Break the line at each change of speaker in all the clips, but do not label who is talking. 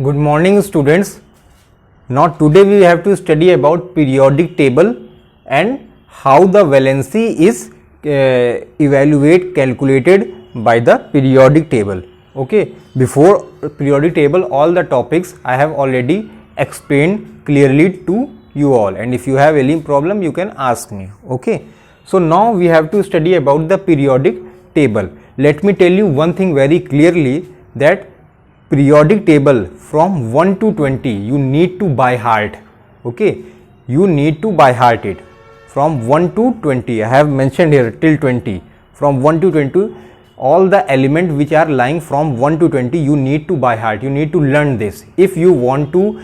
Good morning, students. Now today we have to study about periodic table and how the valency is calculated by the periodic table. Okay, before periodic table all the topics I have already explained clearly to you all, and if you have any problem you can ask me. Okay, so now we have to study about the periodic table. Let me tell you one thing very clearly, that periodic table from 1 to 20 you need to by heart. Okay, you need to by heart it from 1 to 20. I have mentioned here till 20. From 1 to 20 all the elements which are lying from 1 to 20 you need to by heart. You need to learn this if you want to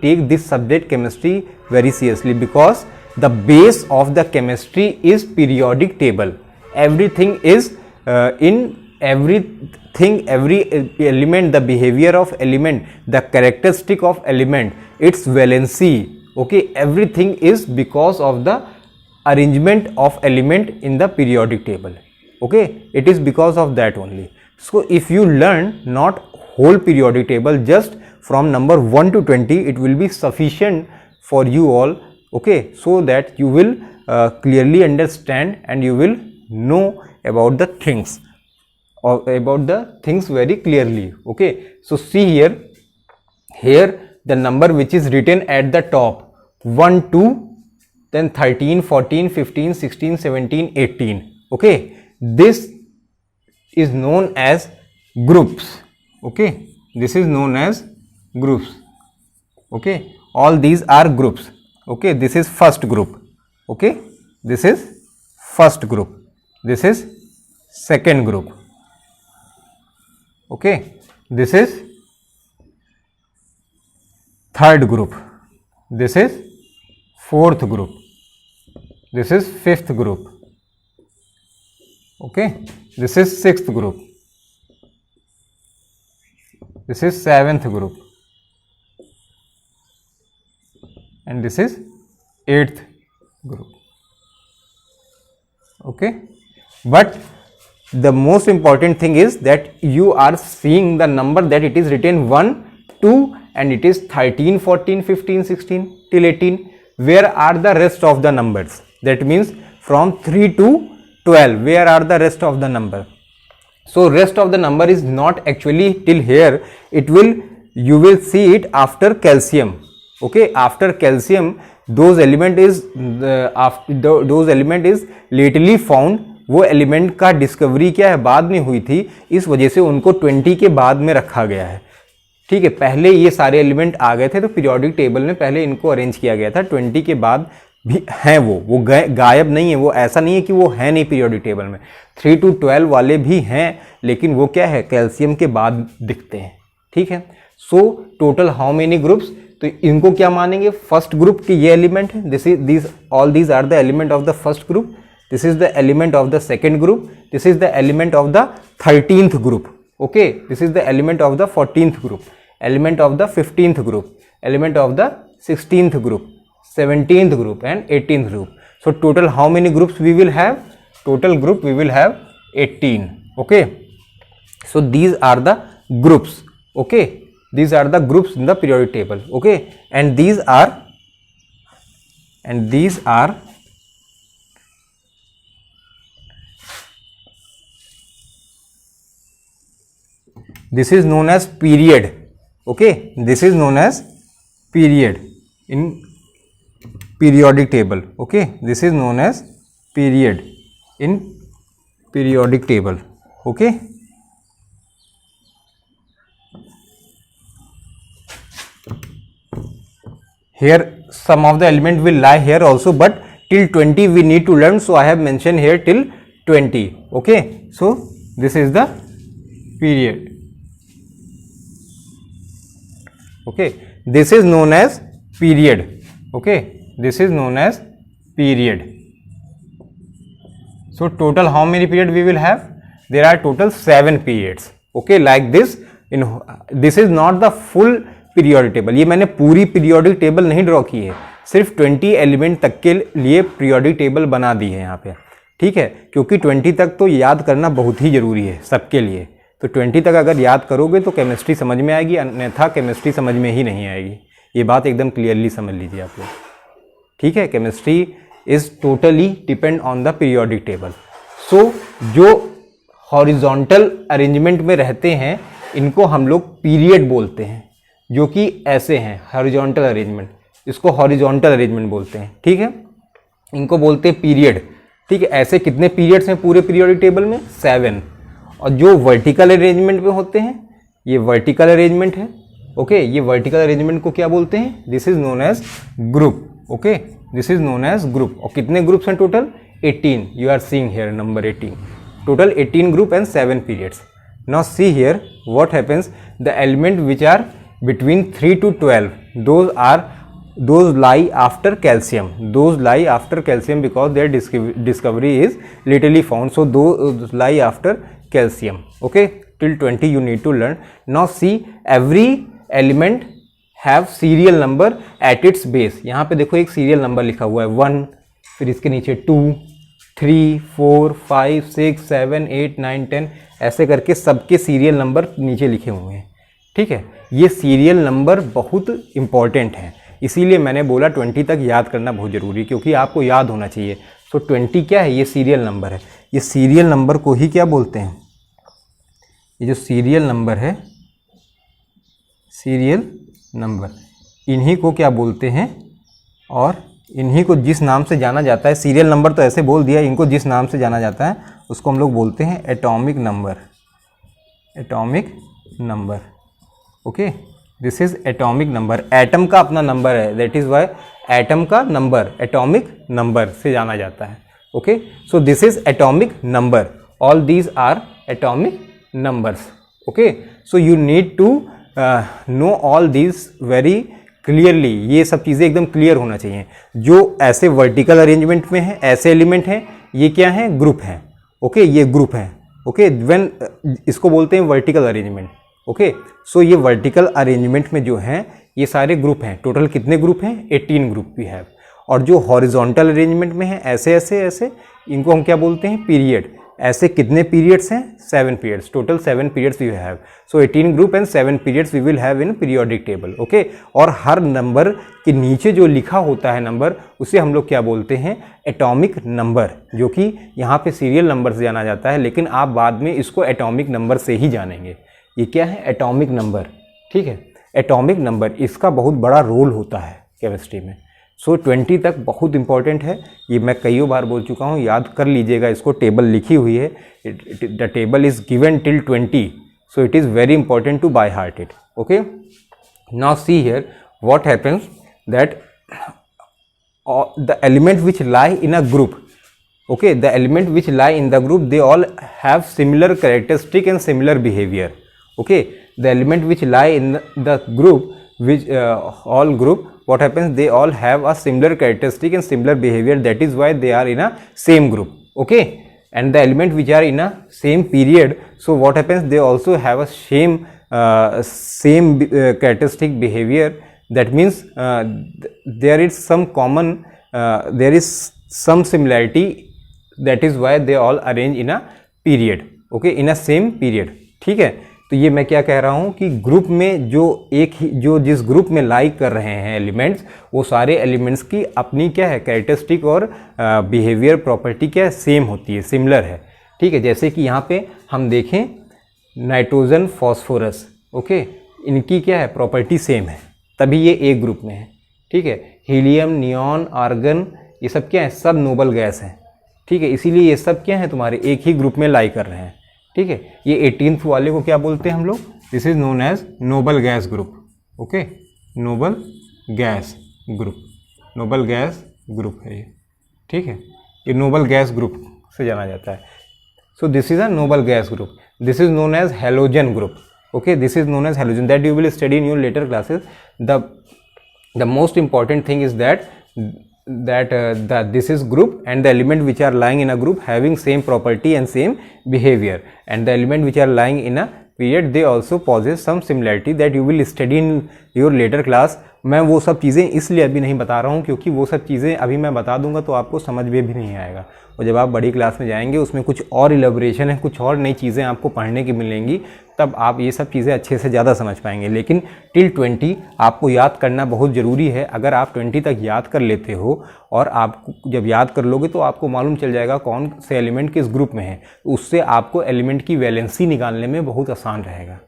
take this subject chemistry very seriously, because the base of the chemistry is periodic table. Everything is every element, the behavior of element, the characteristic of element, its valency. Okay, everything is because of the arrangement of element in the periodic table. Okay, it is because of that only. So if you learn not whole periodic table, just from number 1 to 20, it will be sufficient for you all. Okay, so that you will clearly understand and you will know about the things, very clearly. Okay, so see here the number which is written at the top, 1 2 then 13 14 15 16 17 18. Okay, this is known as groups. Okay, this is known as groups. Okay, all these are groups. Okay, this is first group. Okay, this is first group, this is second group. Okay, this is third group, this is fourth group, this is fifth group. Okay, this is sixth group, this is seventh group, and this is eighth group. Okay, but the most important thing is that you are seeing the number that it is written 1 2 and it is 13 14 15 16 till 18. Where are the rest of the numbers? That means from 3 to 12, where are the rest of the number? So rest of the number is not actually till here. You will see it after calcium. Okay, after calcium those element is lately found. वो element का discovery क्या है, बाद में हुई थी, इस वजह से उनको 20 के बाद में रखा गया है. ठीक है, पहले ये सारे एलिमेंट आ गए थे तो पीरियोडिक टेबल में पहले इनको अरेंज किया गया था. 20 के बाद भी हैं, वो गायब नहीं है. वो ऐसा नहीं है कि वो है नहीं पीरियोडिक टेबल में. 3 to 12 वाले भी हैं, लेकिन वो क्या है, कैल्शियम के बाद दिखते हैं. ठीक है, so total how many groups, तो इनको क्या मानेंगे, फर्स्ट ग्रुप के ये एलिमेंट है. These are the element of the first group. This is the element of the second group. This is the element of the 13th group. Okay, this is the element of the 14th group, element of the 15th group, element of the 16th group, 17th group and 18th group. So total how many groups we will have? Total group we will have 18. Okay, so these are the groups. Okay, these are the groups in the periodic table. Okay, and these are this is known as period. Okay, this is known as period in periodic table. Okay, this is known as period in periodic table. Okay, here some of the element will lie here also, but till 20 we need to learn, so I have mentioned here till 20. Okay, so this is the period. Okay, this is known as period. Okay, this is known as period. So total how many period we will have? There are total 7 periods. Okay, like this. This is not the full periodic table. ये मैंने पूरी periodic table नहीं draw की है, सिर्फ 20 element तक के लिए periodic table बना दी है यहाँ पे. ठीक है, क्योंकि 20 तक तो याद करना बहुत ही जरूरी है सबके लिए. तो 20 तक अगर याद करोगे तो केमिस्ट्री समझ में आएगी, अन्यथा केमिस्ट्री समझ में ही नहीं आएगी। ये बात एकदम क्लियरली समझ लीजिए आप लोग, ठीक है। Chemistry is totally depend on the periodic table. So जो हॉरिजॉन्टल अरेंजमेंट में रहते हैं इनको हम लोग पीरियड बोलते हैं, जो कि ऐसे हैं हॉरिजॉन्टल अरेंजमेंट, इसको हॉरिजॉन्टल अरेंजमेंट बोलते हैं, ठीक है। इनको बोलते हैं पीरियड, ठीक है। ऐसे कितने पीरियड्स हैं पूरे पीरियोडिक टेबल में? 7। और जो वर्टिकल अरेंजमेंट में होते हैं, ये वर्टिकल अरेंजमेंट है, ओके। ये वर्टिकल अरेंजमेंट को क्या बोलते हैं? This is known as group, okay, this is known as group. और कितने ग्रुप्स हैं total? 18। You are seeing here number 18, total 18 group and 7 periods. Now see here what happens. The element which are between 3 to 12, those lie after calcium. Those lie after calcium because their discovery is lately found. So those lie after calcium. Okay, till 20 you need to learn. Now see, every element have serial number at its base. यहाँ पे देखो एक serial number लिखा हुआ है 1, फिर इसके नीचे 2, 3, 4, 5, 6, 7, 8, 9, 10 ऐसे करके सबके सीरियल नंबर नीचे लिखे हुए हैं, ठीक है। ये सीरियल नंबर बहुत इंपॉर्टेंट हैं, इसीलिए मैंने बोला 20 तक याद करना बहुत ज़रूरी, क्योंकि आपको याद होना चाहिए। सो 20 क्या है? ये सीरियल नंबर है। ये सीरियल नंबर को ही क्या बोलते हैं? ये जो सीरियल नंबर है, सीरियल नंबर, इन्हीं को क्या बोलते हैं? और इन्हीं को जिस नाम से जाना जाता है, सीरियल नंबर तो ऐसे बोल दिया, इनको जिस नाम से जाना जाता है उसको हम लोग बोलते हैं atomic number. Atomic number, okay, this is atomic number. Atom का अपना नंबर है, दैट इज वाई एटम का नंबर एटॉमिक नंबर से जाना जाता है, okay. So this is atomic number, all these are atomic numbers, okay. So you need to know all these very clearly, ये सब चीज़ें एकदम क्लियर होना चाहिए। जो ऐसे वर्टिकल अरेंजमेंट में है, ऐसे एलिमेंट हैं, ये क्या हैं? ग्रुप हैं, ओके, ये ग्रुप हैं, ओके। व्हेन इसको बोलते हैं वर्टिकल अरेंजमेंट, ओके। सो ये वर्टिकल अरेंजमेंट में जो हैं ये सारे ग्रुप हैं। टोटल कितने ग्रुप हैं? 18 ग्रुप वी हैव। और जो हॉरिजॉन्टल अरेंजमेंट में है, ऐसे ऐसे ऐसे, इनको हम क्या बोलते हैं? पीरियड। ऐसे कितने पीरियड्स हैं? 7 periods, total 7 periods we have. So 18 group and 7 periods we will have in periodic table, okay. और हर नंबर के नीचे जो लिखा होता है नंबर, उसे हम लोग क्या बोलते हैं? एटॉमिक नंबर, जो कि यहाँ पे सीरियल नंबर से जाना जाता है, लेकिन आप बाद में इसको एटॉमिक नंबर से ही जानेंगे। ये क्या है? एटॉमिक नंबर, ठीक है। एटॉमिक नंबर, इसका बहुत बड़ा रोल होता है केमिस्ट्री में। सो 20 तक बहुत इंपॉर्टेंट है, ये मैं कई बार बोल चुका हूँ, याद कर लीजिएगा इसको। टेबल लिखी हुई है, the table is given till 20, so it is very important to by heart it, okay. Now see here what happens, that the element which lie in a group, okay, the element which lie in the group, they all have similar characteristic and similar behavior, okay. The element which lie in the group, which all group, what happens, they all have a similar characteristic and similar behavior, that is why they are in a same group, okay. And the element which are in a same period, so what happens, they also have a same characteristic behavior. That means there is some common, there is some similarity, that is why they all arrange in a period, okay, in a same period, ठीक है। तो ये मैं क्या कह रहा हूँ कि ग्रुप में जो जो जिस ग्रुप में लाइक कर रहे हैं एलिमेंट्स, वो सारे एलिमेंट्स की अपनी क्या है? कैरेक्टरिस्टिक और बिहेवियर प्रॉपर्टी क्या है? सेम होती है, सिमिलर है, ठीक है। जैसे कि यहाँ पे हम देखें नाइट्रोजन, फॉस्फोरस, ओके, इनकी क्या है? प्रॉपर्टी सेम है, तभी ये एक ग्रुप में है, ठीक है। हीलियम, नियॉन, आर्गन, ये सब क्या है? सब नोबल गैस हैं, ठीक है। इसीलिए ये सब क्या है? तुम्हारे एक ही ग्रुप में लाई कर रहे हैं, ठीक है। ये 18th वाले को क्या बोलते हैं हम लोग? This is known as noble gas group, okay, noble gas group, noble gas group है ये, ठीक है। ये नोबल गैस ग्रुप से जाना जाता है। So this is a noble gas group. This is known as halogen group, okay, this is known as halogen, that you will study in your later classes. The most important thing is that this is group, and the element which are lying in a group having same property and same behavior, and the element which are lying in a period, they also possess some similarity, that you will study in your later class मैं वो सब चीज़ें इसलिए अभी नहीं बता रहा हूँ क्योंकि वो सब चीज़ें अभी मैं बता दूंगा तो आपको समझ में भी नहीं आएगा, और जब आप बड़ी क्लास में जाएंगे उसमें कुछ और इलेबोरेशन है, कुछ और नई चीज़ें आपको पढ़ने की मिलेंगी, तब आप ये सब चीज़ें अच्छे से ज़्यादा समझ पाएंगे। लेकिन टिल 20 आपको याद करना बहुत ज़रूरी है। अगर आप 20 तक याद कर लेते हो और आप जब याद कर लोगे तो आपको मालूम चल जाएगा कौन से एलिमेंट किस ग्रुप में है, उससे आपको एलिमेंट की वैलेंसी निकालने में बहुत आसान रहेगा।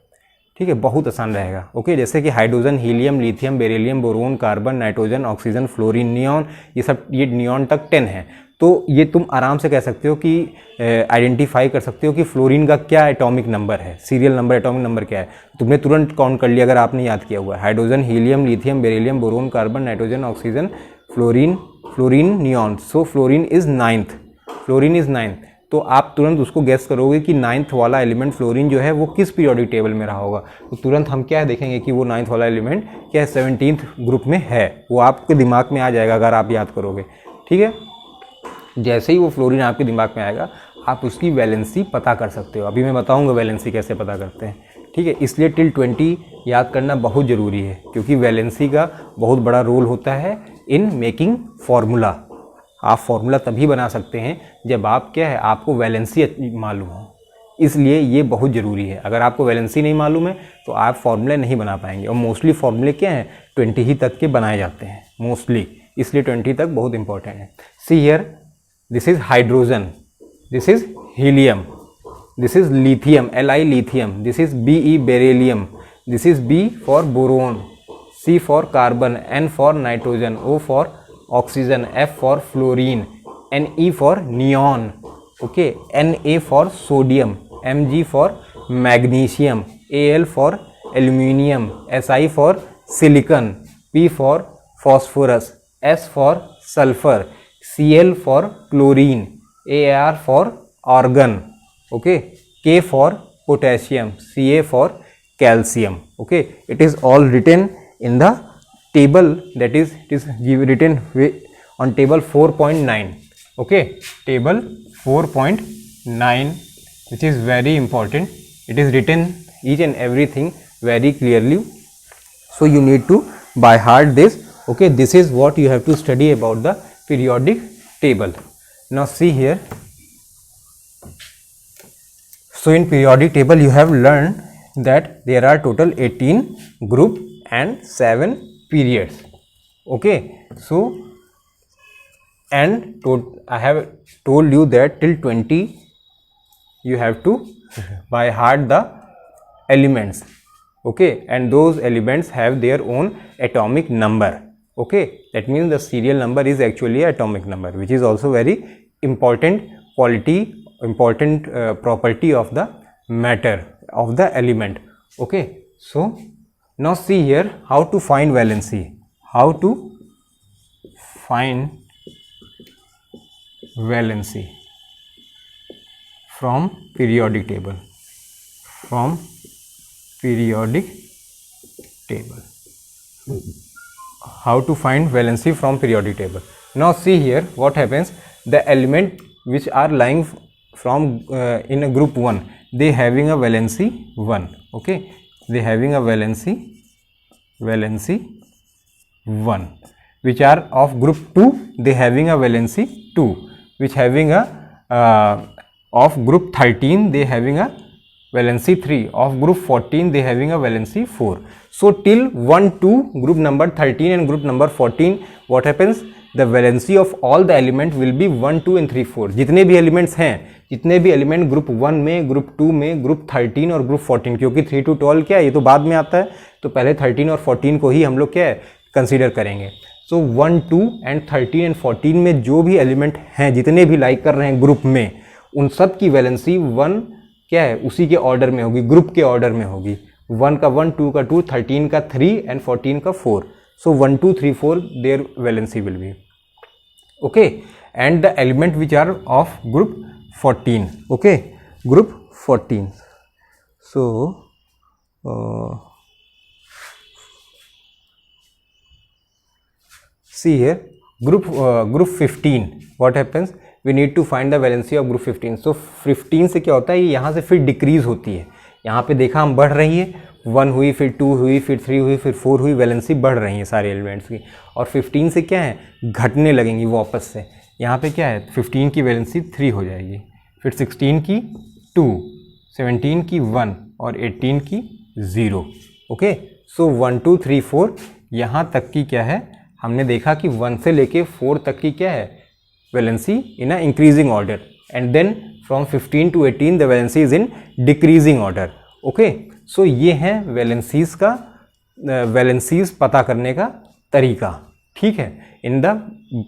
ठीक है, बहुत आसान रहेगा। ओके, जैसे कि hydrogen, helium, lithium, beryllium, boron, carbon, nitrogen, oxygen, fluorine, neon, ये नियॉन तक 10 है। तो ये तुम आराम से कह सकते हो कि आइडेंटिफाई कर सकते हो कि फ्लोरीन का क्या एटॉमिक नंबर है, सीरियल नंबर, एटॉमिक नंबर क्या है, तुमने तुरंत काउंट कर लिया अगर आपने याद किया हुआ है। Hydrogen, helium, lithium, beryllium, boron, carbon, nitrogen, oxygen, fluorine, neon. So fluorine is 9th। तो आप तुरंत उसको गेस करोगे कि 9th वाला एलिमेंट फ्लोरीन जो है वो किस पीरियोडिक टेबल में रहा होगा। तो तुरंत हम क्या देखेंगे कि वो 9th वाला एलिमेंट क्या 17th ग्रुप में है, वो आपके दिमाग में आ जाएगा अगर आप याद करोगे। ठीक है, जैसे ही वो फ्लोरीन आपके दिमाग में आएगा आप उसकी वैलेंसी पता कर सकते हो। अभी मैं बताऊंगा वैलेंसी कैसे पता करते हैं। ठीक है, इसलिए टिल 20 याद करना बहुत ज़रूरी है क्योंकि वैलेंसी का बहुत बड़ा रोल होता है इन मेकिंग फार्मूला। आप फार्मूला तभी बना सकते हैं जब आप क्या है, आपको वैलेंसी मालूम हो, इसलिए ये बहुत ज़रूरी है। अगर आपको वैलेंसी नहीं मालूम है तो आप फार्मूले नहीं बना पाएंगे, और मोस्टली फार्मूले क्या हैं 20 ही तक के बनाए जाते हैं मोस्टली, इसलिए 20 तक बहुत इंपॉर्टेंट है। See here, this is hydrogen, this is helium, this is lithium, Li lithium, this is Be beryllium, this is B for boron, C for carbon, N for nitrogen, O for oxygen, F for fluorine, Ne for neon, okay, Na for sodium, Mg for magnesium, Al for aluminium, Si for silicon, P for phosphorus, S for sulphur, Cl for chlorine, Ar for argon, okay, K for potassium, Ca for calcium. Okay, it is all written in the table, that is it is written on table 4.9. okay, table 4.9, which is very important. It is written each and everything very clearly, so you need to by heart this. Okay, this is what you have to study about the periodic table. Now see here, so in periodic table you have learned that there are total 18 group and 7 periods. Okay, so and I have told you that till 20 you have to by heart the elements. Okay, and those elements have their own atomic number. Okay, that means the serial number is actually an atomic number, which is also very important property of the matter of the element. Okay, so now see here how to find valency, how to find valency from periodic table, from periodic table. How to find valency from periodic table. Now see here what happens, the element which are lying from in a group 1, they having a valency 1. Okay, they having a valency 1, which are of group 2, they having a valency 2, which having a of group 13, they having a valency 3, of group 14 they having a valency 4. So till 1 2 group number 13 and group number 14, what happens, the valency of all the element will be 1 2 and 3 4. जितने भी elements हैं, जितने भी element group 1 में, group 2 में, group 13 और group 14, क्योंकि 3 to 12 क्या है, ये तो बाद में आता है, तो पहले 13 और 14 को ही हम लोग क्या है कंसीडर करेंगे। सो 1 2 एंड 13 एंड 14 में जो भी एलिमेंट हैं, जितने भी लाइक कर रहे हैं ग्रुप में, उन सब की वैलेंसी 1 क्या है उसी के ऑर्डर में होगी, ग्रुप के ऑर्डर में होगी। 1 का 1, 2 का 2, 13 का 3 एंड 14 का 4. So 1 2 3 4 their valency will be. Okay, and the element which are of group 14. Okay, group 14. So see here, group 15. What happens? We need to find the valency of group 15. So 15 से क्या होता है, ये यहाँ से फिर decrease होती है, यहाँ पे देखा हम बढ़ रही है, 1 हुई, फिर 2 हुई, फिर 3 हुई, फिर 4 हुई, वैलेंसी बढ़ रही है सारे एलिमेंट्स की। और 15 से क्या है, घटने लगेंगी वापस से। यहाँ पे क्या है, 15 की वैलेंसी 3 हो जाएगी, फिर 16 की 2, 17 की 1 और 18 की 0। ओके, सो 1 2 3 4 यहाँ तक की क्या है, हमने देखा कि 1 से लेके 4 तक की क्या है valency in a increasing order, and then from 15 to 18 the valency is in decreasing order. Okay, so ये है वैलेंसीज का वैलेंसीज पता करने का तरीका, ठीक है, इन द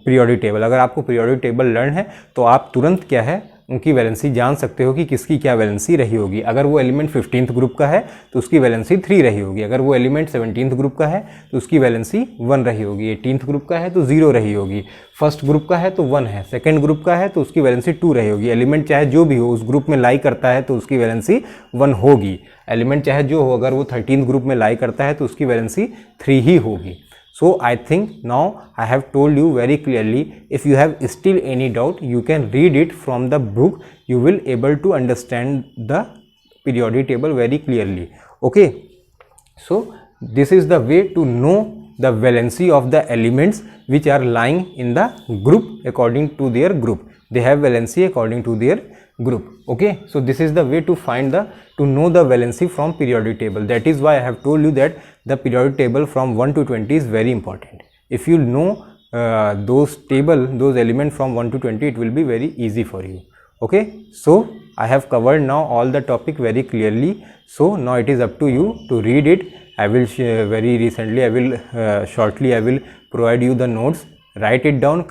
पीरियोडिक टेबल। अगर आपको पीरियोडिक टेबल लर्न है तो आप तुरंत क्या है उनकी वैलेंसी जान सकते हो कि किसकी क्या वैलेंसी रही होगी। अगर वो एलिमेंट 15th ग्रुप का है तो उसकी वैलेंसी 3 रही होगी, अगर वो एलिमेंट 17th ग्रुप का है तो उसकी वैलेंसी 1 रही होगी, 18th ग्रुप का है तो 0 रही होगी, फर्स्ट ग्रुप का है तो 1 है, सेकंड ग्रुप का है तो उसकी वैलेंसी 2 रही होगी। एलिमेंट चाहे जो भी हो उस ग्रुप में लाई करता है तो उसकी वैलेंसी 1 होगी। एलिमेंट चाहे जो हो, अगर वो 13th ग्रुप में लाई करता है तो उसकी वैलेंसी 3 ही होगी। So I think now I have told you very clearly. If you have still any doubt, you can read it from the book. You will able to understand the periodic table very clearly. Okay. So this is the way to know the valency of the elements which are lying in the group according to their group. They have valency according to their group. Okay, so this is the way to find to know the valency from periodic table. That is why I have told you that the periodic table from 1 to 20 is very important. If you know those elements from 1 to 20, it will be very easy for you. Okay, so I have covered now all the topic very clearly. So now it is up to you to read it. I will shortly I will provide you the notes. Write it down.